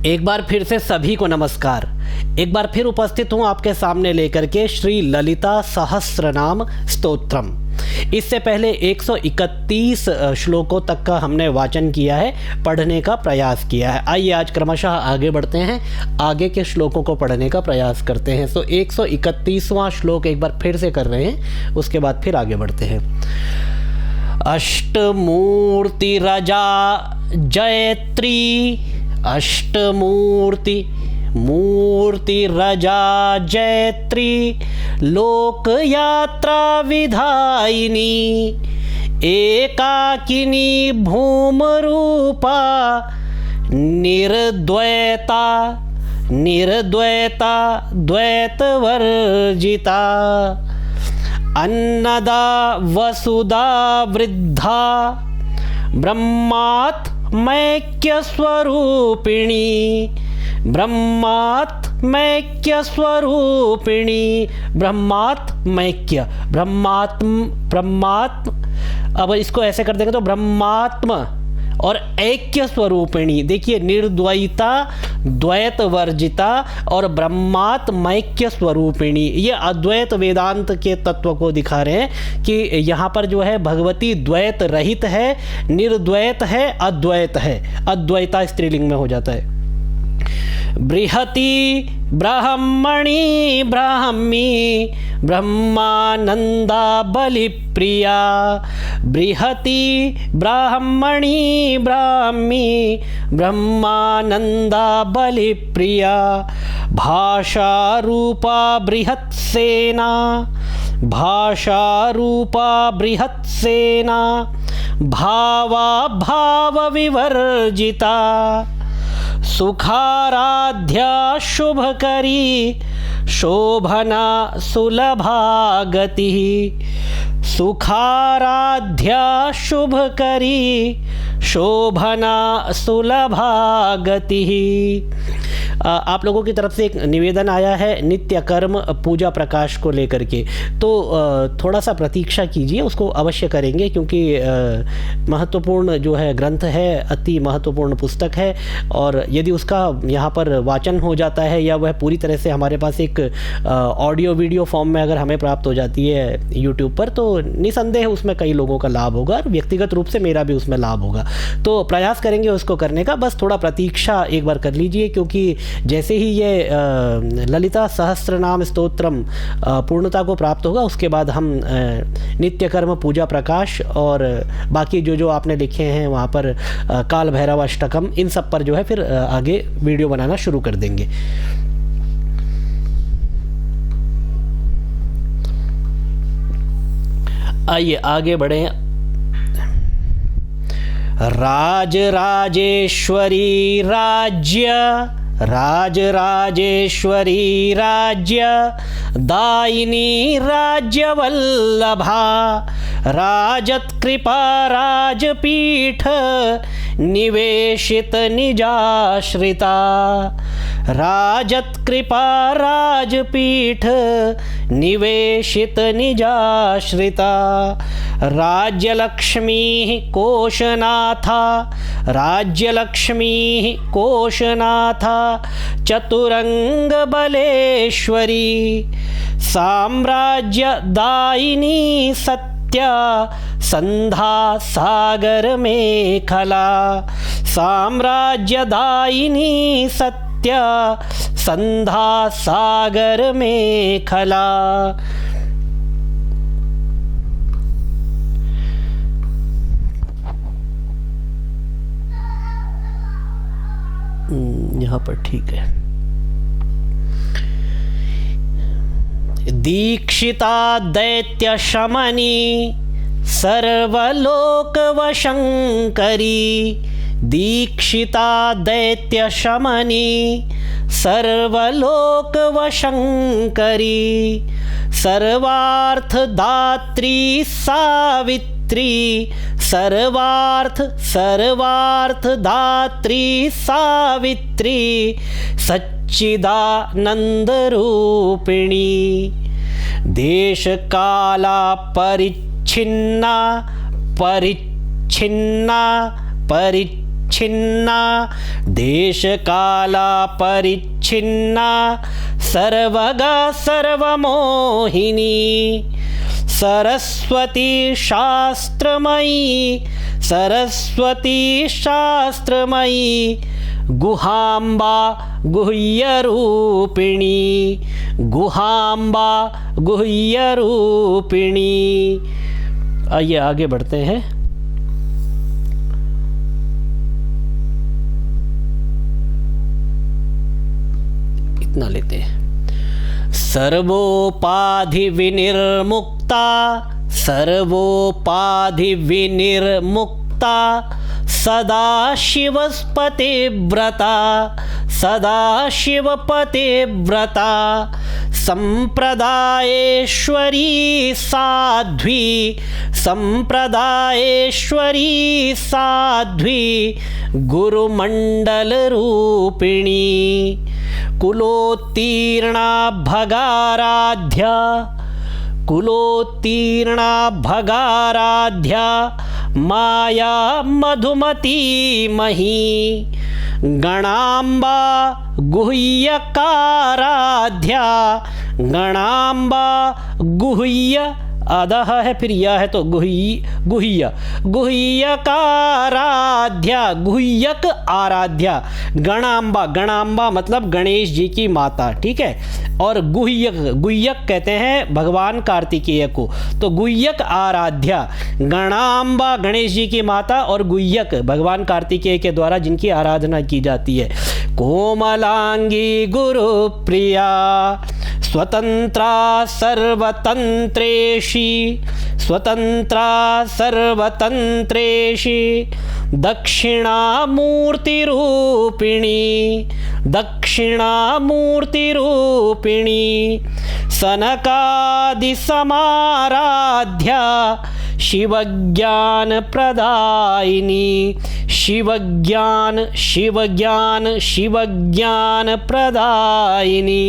एक बार फिर से सभी को नमस्कार। एक बार फिर उपस्थित हूँ आपके सामने लेकर के श्री ललिता सहस्रनाम स्तोत्रम। इससे पहले 131 श्लोकों तक का हमने वाचन किया है, पढ़ने का प्रयास किया है। आइए आज क्रमशः आगे बढ़ते हैं, आगे के श्लोकों को पढ़ने का प्रयास करते हैं। तो 131वां श्लोक एक बार फिर से कर रहे हैं, उसके बाद फिर आगे बढ़ते हैं। अष्टमूर्तिरजा जयत्री, मूर्तिरजा जयत्री, लोकयात्रा विधायिनी, एकाकिनी भूमरूपा, निर्द्वैता द्वैतवर्जिता, अन्नदा वसुधा वृद्धा, ब्रह्मात्मैक्यस्वरूपिणी, ब्रह्मात्म। अब इसको ऐसे कर देंगे तो ब्रह्मात्म और ऐक्य स्वरूपिणी। देखिए, निर्द्वैता द्वैत वर्जिता और ब्रह्मात्मैक्य स्वरूपिणी, ये अद्वैत वेदांत के तत्व को दिखा रहे हैं कि यहाँ पर जो है भगवती द्वैत रहित है, निर्द्वैत है, अद्वैत है। अद्वैता स्त्रीलिंग में हो जाता है। बृहति ब्राह्मणी ब्राह्मी, ब्रह्मानंदा बलिप्रिया, बृहति ब्राह्मणी ब्राह्मी, ब्रह्मानंदा बलिप्रिया, भाषारूपा बृहत्सेना, भावा भाव विवर्जिता, सुखाराध्या शुभकरी, शोभना सुलभा गतिः, सुखाराध्या शुभकरी, शोभना सुलभा गतिः। आप लोगों की तरफ से एक निवेदन आया है नित्य कर्म पूजा प्रकाश को लेकर के, तो थोड़ा सा प्रतीक्षा कीजिए, उसको अवश्य करेंगे क्योंकि महत्वपूर्ण जो है ग्रंथ है, अति महत्वपूर्ण पुस्तक है, और यदि उसका यहाँ पर वाचन हो जाता है या वह पूरी तरह से हमारे पास एक ऑडियो वीडियो फॉर्म में अगर हमें प्राप्त हो जाती है यूट्यूब पर, तो निसंदेह उसमें कई लोगों का लाभ होगा और व्यक्तिगत रूप से मेरा भी उसमें लाभ होगा। तो प्रयास करेंगे उसको करने का, बस थोड़ा प्रतीक्षा एक बार कर लीजिए, क्योंकि जैसे ही ये ललिता सहस्रनाम स्तोत्रम पूर्णता को प्राप्त होगा, उसके बाद हम नित्य कर्म पूजा प्रकाश और बाकी जो आपने लिखे हैं वहाँ पर काल भैरव अष्टकम, इन सब पर जो है फिर आगे वीडियो बनाना शुरू कर देंगे। आइए आगे बढ़े। राजराजेश्वरी राज्य दायिनी राज्यवल्लभा, राजत्कृपा राजपीठ निवेशित निजाश्रिता, राजत्कृपा राजपीठ निवेशित निजाश्रिता, राज्यलक्ष्मी कोशनाथा, चतुरंग बलेश्वरी, साम्राज्यदायिनी सत्या, संधा सागर मेखला, साम्राज्यदायिनी सत्या, संधा सागर मेखला। यहाँ पर ठीक है। दीक्षिता दैत्य शमनी, सर्वलोक वशंकरी, दीक्षिता दैत्य शमनी, सर्वलोक वशंकरी, सर्वार्थ दात्री सावित्री, सर्वार्थ दात्री सावित्री, सच्चिदानंद रूपिणी, देश काला परिच्छिन्ना परिच्छिन्ना देशकाला परिच्छिन्ना सर्वगा सर्वमोहिनी सरस्वती शास्त्रमयी सरस्वती शास्त्रमयी गुहाम्बा गुह्यरूपिणी गुहाम्बा गुह्यरूपिणी। आइए आगे बढ़ते हैं। इतना लेते हैं। सर्वोपाधि विनिर्मुक्ता सर्वोपाधि विनिर्मुक्ता सदा शिवपते व्रता सदा शिवपते व्रता संप्रदायेश्वरी साध्वी संप्रदायेश्वरी साध्वी गुरुमंडल रूपिणी कुलोत्तीर्णा भगाराध्या कुलोत्तीर्णा भगाराध्या माया मधुमती मही गणाम्बा गुह्यकाराध्या गणाम्बा गुह्य अधः है फिर यह है तो गुह्य गुह्यकाराध्या गुह्यक आराध्या गणाम्बा गणाम्बा मतलब गणेश जी की माता ठीक है। और गुह्यक गुह्यक कहते हैं भगवान कार्तिकेय को तो गुह्यक आराध्या गणाम्बा गणेश जी की माता और गुह्यक भगवान कार्तिकेय के द्वारा जिनकी आराधना की जाती है। कोमलांगी गुरु प्रिया स्वतंत्रा सर्वतंत्रेशी स्वतंत्रा सर्वतंत्रेशी दक्षिणामूर्तिरूपिणी दक्षिणामूर्तिरूपिणी सनकादिसमाराध्या शिवज्ञान प्रदायिनी शिवज्ञान शिवज्ञान शिवज्ञान प्रदायिनी।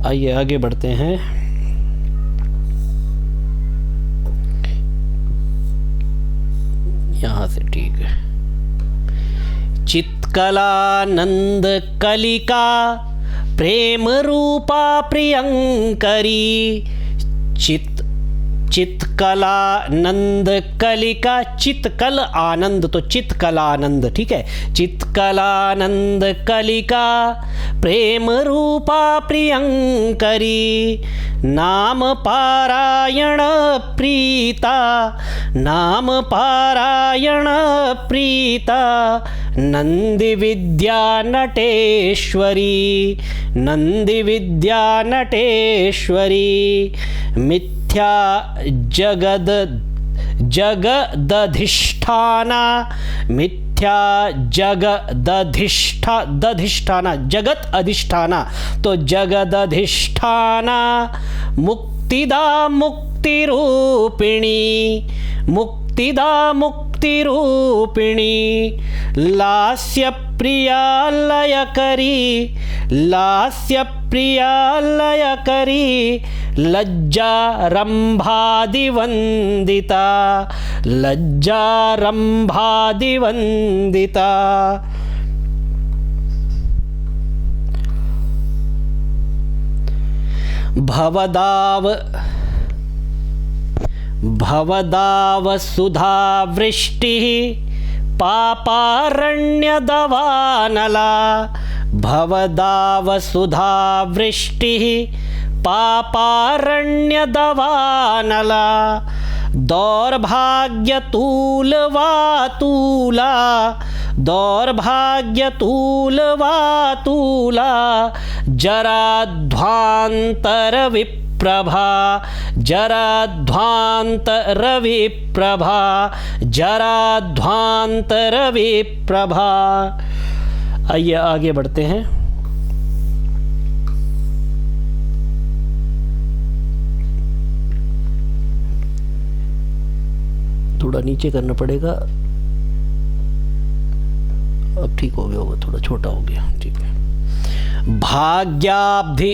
आइए आगे बढ़ते हैं। यहाँ से ठीक है। चित्कलानंद कलिका प्रेम रूपा प्रियंकरी चित्कलानंद कलिका चित्कल आनंद तो चित्कलानंद ठीक है। चित्कलानंद कलिका प्रेम रूपा प्रियंकरी नाम पारायण प्रीता नाम पारायण प्रीता नंदी विद्या नटेश्वरी नंदी विद्या नटेश्वरी मिथ्या जगदधिष्ठाना मिथ्या जगदधिष्ठाना जगत अधिष्ठाना तो जगदधिष्ठाना मुक्तिदा मुक्तिरूपिणी मुक्तिदा मुक्तिरूपिणी लास्य प्रिया लयकरी लास्य प्रिया लयकरी लज्जारंभादिवंदिता लज्जारंभादिवंदिता। भवदाव सुधा वृष्टिः पापारण्यदवानला भवदाव सुधा वृष्टिः पापारण्यदवानला दौर्भाग्यतूलवातूला दौर्भाग्यतूलवातूला जराध्वान्तरविप्रभा जराध्वान्तरविप्रभा जराध्वान्तरविप्रभा। आइए आगे बढ़ते हैं। थोड़ा नीचे करना पड़ेगा। अब ठीक हो गया होगा, थोड़ा छोटा हो गया ठीक है। भाग्याब्धि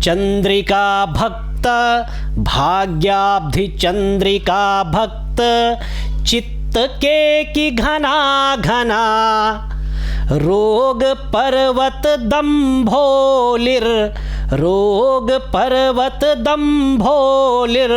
चंद्रिका भक्त भाग्याब्धि चंद्रिका भक्त चित्त के की घना घना रोग पर्वत दंभोलिर रोग पर्वत दंभोलिर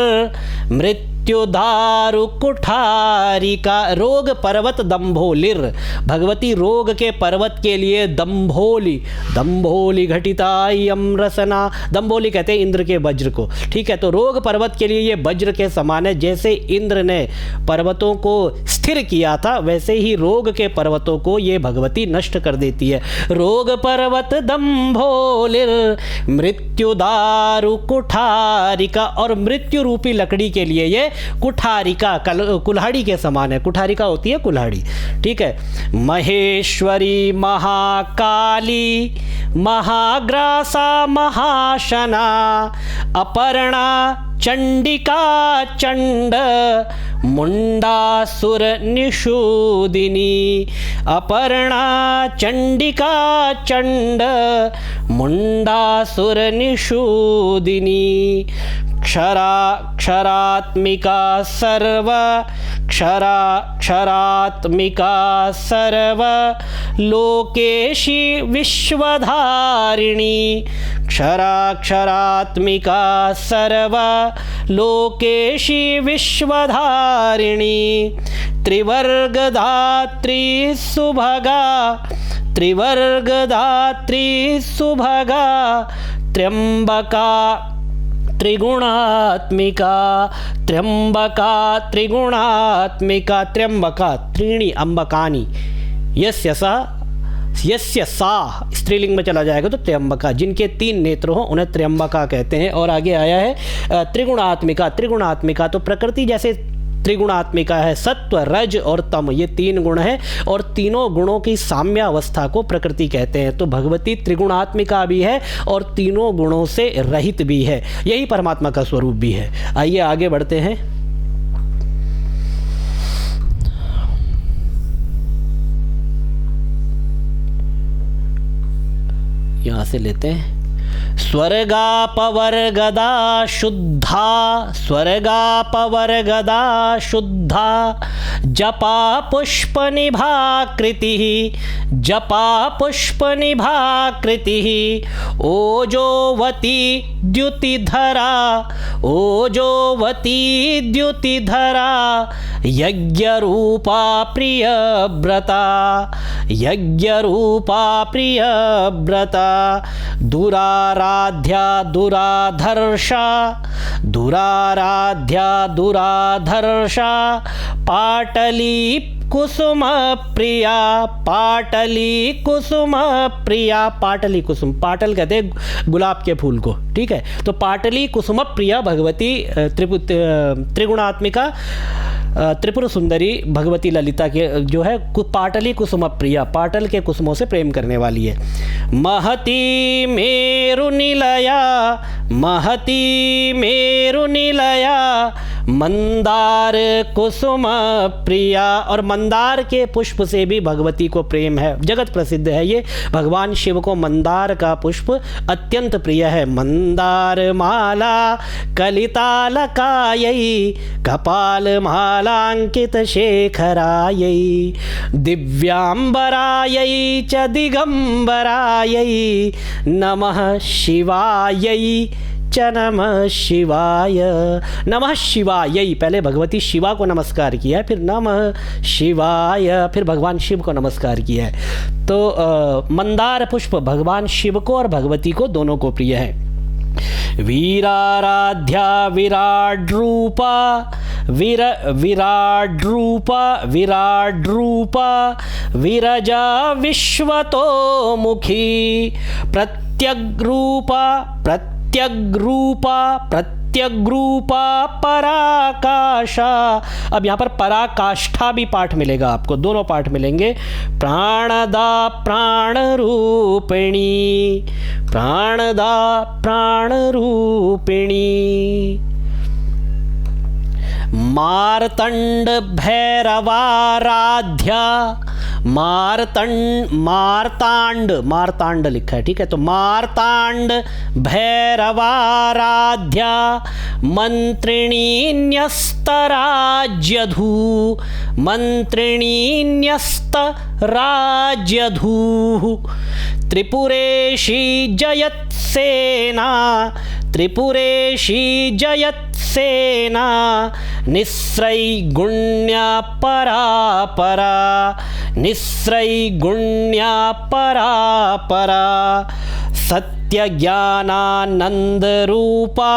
मृत्युदारु कुठारिका रोग पर्वत दंभोलिर भगवती रोग के पर्वत के लिए दंभोली दंभोली घटितायम रसना दंभोली कहते हैं इंद्र के वज्र को। ठीक है, तो रोग पर्वत के लिए ये वज्र के समान है। जैसे इंद्र ने पर्वतों को स्थिर किया था वैसे ही रोग के पर्वतों को ये भगवती नष्ट कर देती है। रोग पर्वत दंभोलिर मृत्युदारु कुठारिका और मृत्यु रूपी लकड़ी के लिए ये कुठारिका कुल्हाड़ी के समान है। कुठारिका होती है कुल्हाड़ी। ठीक है, महेश्वरी महाकाली महाग्रासा महाशना अपर्णा चंडिका चंड मुंडासुर निषूदिनी अपर्णा चंडिका चंड मुंडासुर निषूदिनी क्षरात्मिका सर्व क्षरात्मिका सर्व लोकेशी विश्वधारिणी क्षरात्मिका सर्व लोकेशी विश्वधारिणी त्रिवर्गधात्री सुभगा त्र्यंबका त्रिगुणात्मिका त्र्यंबका त्रीणि अंबकानि यस्य सा स्त्रीलिंग में चला जाएगा तो त्र्यंबका जिनके 3 नेत्र हों उन्हें त्र्यंबका कहते हैं। और आगे आया है त्रिगुणात्मिका तो प्रकृति जैसे त्रिगुणात्मिका है, सत्व रज और तम ये 3 गुण हैं और तीनों गुणों की साम्यावस्था को प्रकृति कहते हैं। तो भगवती त्रिगुणात्मिका भी है और तीनों गुणों से रहित भी है, यही परमात्मा का स्वरूप भी है। आइए आगे बढ़ते हैं। यहां से लेते हैं स्वर्गापवर्गदा शुद्धा जपा पुष्पनिभाकृतिः ओजोवती द्युतिधरा यज्ञरूपा प्रियव्रता दुराराध्या दुराधर्षा पाटली कुसुम प्रिया पाटल कहते हैं गुलाब के फूल को। ठीक है, तो पाटली कुसुम प्रिया भगवती त्रिगुणात्मिका त्रिपुर सुंदरी भगवती ललिता के जो है पाटली कुसुम प्रिया पाटल के कुसुमों से प्रेम करने वाली है। महती मेरु निलया मंदार कुसुम प्रिया और मंदार के पुष्प से भी भगवती को प्रेम है, जगत प्रसिद्ध है ये। भगवान शिव को मंदार का पुष्प अत्यंत प्रिय है। मंदार माला कलितालकायै कपाल मालांकित शेखरायै दिव्यांबरायै च दिगंबरायै नमः शिवायै च नमः शिवाय। नमः शिवाय, पहले भगवती शिवा को नमस्कार किया है, फिर नमः शिवाय, फिर भगवान शिव को नमस्कार किया है। तो मंदार पुष्प भगवान शिव को और भगवती को दोनों को प्रिय है। वीराराध्या विराट रूपा विरजा विश्वतोमुखी प्रत्यग्रूपा पराकाशा। अब यहाँ पर पराकाष्ठा भी पाठ मिलेगा आपको, दोनों पाठ मिलेंगे। प्राणदा प्राणरूपिणी मार्तंड भैरवाराध्या मार्तांड लिखा है, ठीक है। तो मार्तांड भैरवाराध्या मंत्रिणीन्यस्तराज्यधू, मंत्रिणीन्यस्तराज्यधूः त्रिपुरेशी जयत्सेना, त्रिपुरेशी जयत्सेना निस्रैगुण्या परापरा, निस्रैगुण्या परापरा सत्यज्ञानानन्दरूपा,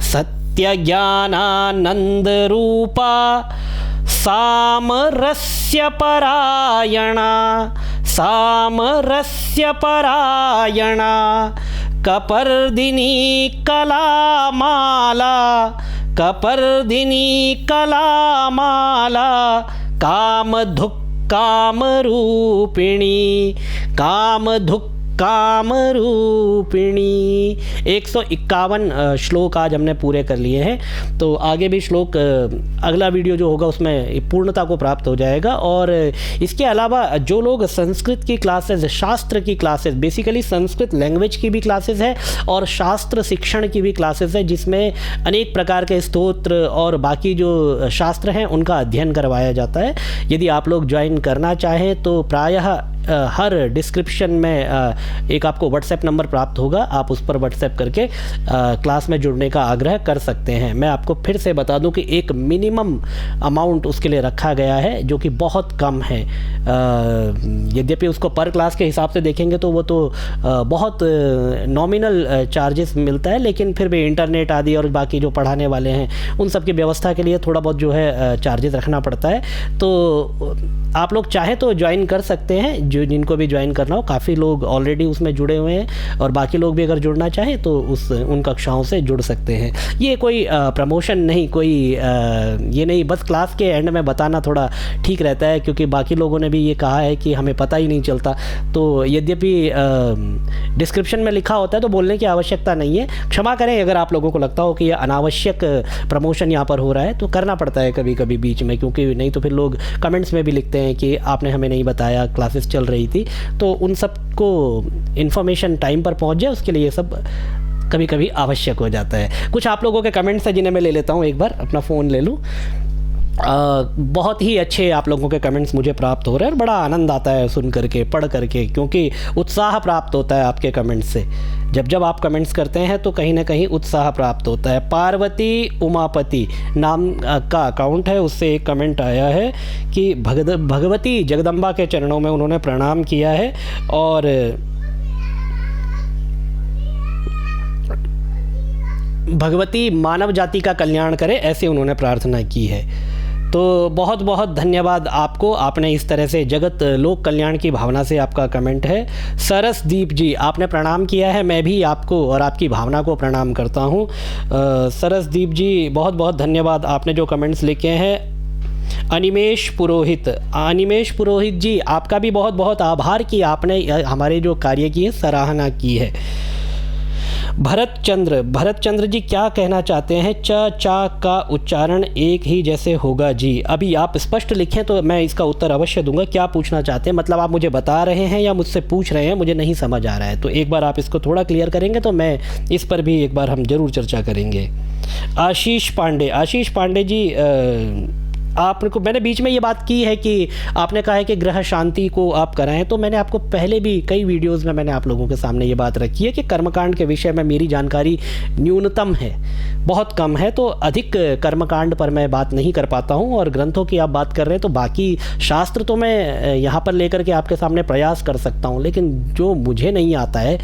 सत्यज्ञानानन्दरूपा सामरस्य परायणा, सामरस्य परायणा कपर्दिनी कलामाला, कपर्दिनी कलामाला कामधुक् कामरूपिणी, कामधुक् कामरूपिणी। 151 श्लोक आज हमने पूरे कर लिए हैं। तो आगे भी श्लोक अगला वीडियो जो होगा उसमें पूर्णता को प्राप्त हो जाएगा। और इसके अलावा जो लोग संस्कृत की क्लासेस, शास्त्र की क्लासेस, बेसिकली संस्कृत लैंग्वेज की भी क्लासेस है और शास्त्र शिक्षण की भी क्लासेस है, जिसमें अनेक प्रकार के स्तोत्र और बाकी जो शास्त्र हैं उनका अध्ययन करवाया जाता है। यदि आप लोग ज्वाइन करना चाहें तो प्रायः हर डिस्क्रिप्शन में एक आपको व्हाट्सएप नंबर प्राप्त होगा, आप उस पर व्हाट्सएप करके क्लास में जुड़ने का आग्रह कर सकते हैं। मैं आपको फिर से बता दूं कि एक मिनिमम अमाउंट उसके लिए रखा गया है जो कि बहुत कम है। यद्यपि उसको पर क्लास के हिसाब से देखेंगे तो वो तो बहुत नॉमिनल चार्जेस मिलता है, लेकिन फिर भी इंटरनेट आदि और बाकी जो पढ़ाने वाले हैं उन सब की व्यवस्था के लिए थोड़ा बहुत जो है चार्जेस रखना पड़ता है। तो आप लोग चाहे तो ज्वाइन कर सकते हैं, जो जिनको भी ज्वाइन करना हो। काफ़ी लोग ऑलरेडी उसमें जुड़े हुए हैं और बाकी लोग भी अगर जुड़ना चाहें तो उन कक्षाओं से जुड़ सकते हैं। ये कोई प्रमोशन नहीं, कोई ये नहीं, बस क्लास के एंड में बताना थोड़ा ठीक रहता है, क्योंकि बाकी लोगों ने भी ये कहा है कि हमें पता ही नहीं चलता। तो यद्यपि डिस्क्रिप्शन में लिखा होता है तो बोलने की आवश्यकता नहीं है। क्षमा करें अगर आप लोगों को लगता हो कि ये अनावश्यक प्रमोशन यहाँ पर हो रहा है, तो करना पड़ता है कभी कभी बीच में, क्योंकि नहीं तो फिर लोग कमेंट्स में भी लिखते हैं कि आपने हमें नहीं बताया, क्लासेस चल रही थी। तो उन सब को इन्फॉर्मेशन टाइम पर पहुंच जाए उसके लिए ये सब कभी कभी आवश्यक हो जाता है। कुछ आप लोगों के कमेंट्स हैं जिन्हें मैं ले लेता हूं, एक बार अपना फ़ोन ले लूं। बहुत ही अच्छे आप लोगों के कमेंट्स मुझे प्राप्त हो रहे हैं और बड़ा आनंद आता है सुन करके, पढ़ करके, क्योंकि उत्साह प्राप्त होता है आपके कमेंट्स से। जब आप कमेंट्स करते हैं तो कहीं ना कहीं उत्साह प्राप्त होता है। पार्वती उमापति नाम का अकाउंट है, उससे एक कमेंट आया है कि भगवती जगदम्बा के चरणों में उन्होंने प्रणाम किया है और भगवती मानव जाति का कल्याण करे, ऐसे उन्होंने प्रार्थना की है। तो बहुत बहुत धन्यवाद आपको, आपने इस तरह से जगत लोक कल्याण की भावना से आपका कमेंट है। सरसदीप जी, आपने प्रणाम किया है, मैं भी आपको और आपकी भावना को प्रणाम करता हूँ। सरसदीप जी बहुत बहुत धन्यवाद, आपने जो कमेंट्स लिखे हैं। अनिमेश पुरोहित जी, आपका भी बहुत बहुत आभार कि आपने हमारे जो कार्य की है सराहना की है। भरत चंद्र जी क्या कहना चाहते हैं? चा का उच्चारण एक ही जैसे होगा जी। अभी आप स्पष्ट लिखें तो मैं इसका उत्तर अवश्य दूंगा। क्या पूछना चाहते हैं, मतलब आप मुझे बता रहे हैं या मुझसे पूछ रहे हैं, मुझे नहीं समझ आ रहा है। तो एक बार आप इसको थोड़ा क्लियर करेंगे तो मैं इस पर भी एक बार हम जरूर चर्चा करेंगे। आशीष पांडे जी, आपको मैंने बीच में ये बात की है कि आपने कहा है कि ग्रह शांति को आप कराएं, तो मैंने आपको पहले भी कई वीडियोस में मैंने आप लोगों के सामने ये बात रखी है कि कर्मकांड के विषय में मेरी जानकारी न्यूनतम है, बहुत कम है। तो अधिक कर्मकांड पर मैं बात नहीं कर पाता हूँ। और ग्रंथों की आप बात कर रहे हैं तो बाकी शास्त्र तो मैं यहाँ पर लेकर के आपके सामने प्रयास कर सकता हूँ, लेकिन जो मुझे नहीं आता है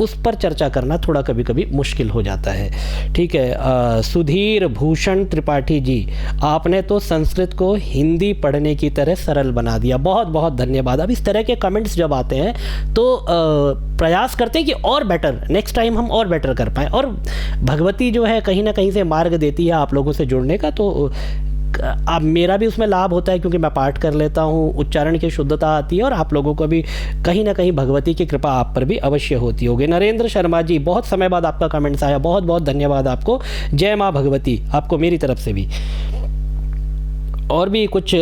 उस पर चर्चा करना थोड़ा कभी कभी मुश्किल हो जाता है। ठीक है। सुधीर भूषण त्रिपाठी जी, आपने तो संस्कृत को हिंदी पढ़ने की तरह सरल बना दिया, बहुत बहुत धन्यवाद। अब इस तरह के कमेंट्स जब आते हैं तो प्रयास करते हैं कि और बेटर, नेक्स्ट टाइम हम और बेटर कर पाएँ। और भगवती जो है कहीं ना कहीं से मार्ग देती है आप लोगों से जुड़ने का, तो अब मेरा भी उसमें लाभ होता है क्योंकि मैं पाठ कर लेता हूँ, उच्चारण की शुद्धता आती है और आप लोगों को भी कहीं ना कहीं भगवती की कृपा आप पर भी अवश्य होती होगी। नरेंद्र शर्मा जी, बहुत समय बाद आपका कमेंट्स आया, बहुत बहुत धन्यवाद आपको। जय माँ भगवती आपको मेरी तरफ से भी। और भी कुछ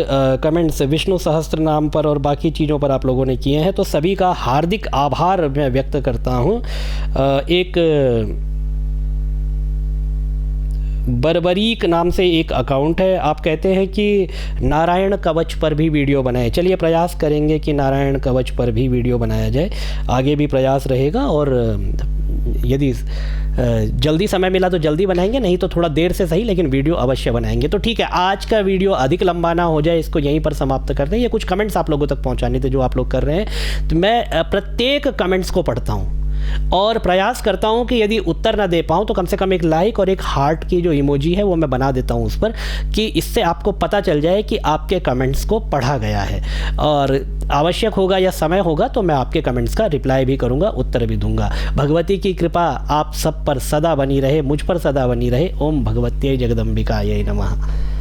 कमेंट्स विष्णु सहस्त्र नाम पर और बाकी चीज़ों पर आप लोगों ने किए हैं, तो सभी का हार्दिक आभार मैं व्यक्त करता हूँ। एक बर्बरीक नाम से एक अकाउंट है, आप कहते हैं कि नारायण कवच पर भी वीडियो बनाए। चलिए प्रयास करेंगे कि नारायण कवच पर भी वीडियो बनाया जाए, आगे भी प्रयास रहेगा। और यदि जल्दी समय मिला तो जल्दी बनाएंगे, नहीं तो थोड़ा देर से सही लेकिन वीडियो अवश्य बनाएंगे। तो ठीक है, आज का वीडियो अधिक लंबा ना हो जाए, इसको यहीं पर समाप्त करते हैं। ये कुछ कमेंट्स आप लोगों तक पहुंचाने थे जो आप लोग कर रहे हैं, तो मैं प्रत्येक कमेंट्स को पढ़ता हूँ और प्रयास करता हूं कि यदि उत्तर ना दे पाऊं तो कम से कम एक लाइक और एक हार्ट की जो इमोजी है वो मैं बना देता हूं उस पर, कि इससे आपको पता चल जाए कि आपके कमेंट्स को पढ़ा गया है। और आवश्यक होगा या समय होगा तो मैं आपके कमेंट्स का रिप्लाई भी करूंगा, उत्तर भी दूंगा। भगवती की कृपा आप सब पर सदा बनी रहे, मुझ पर सदा बनी रहे। ओम भगवत्यै जगदम्बिकायै नमः।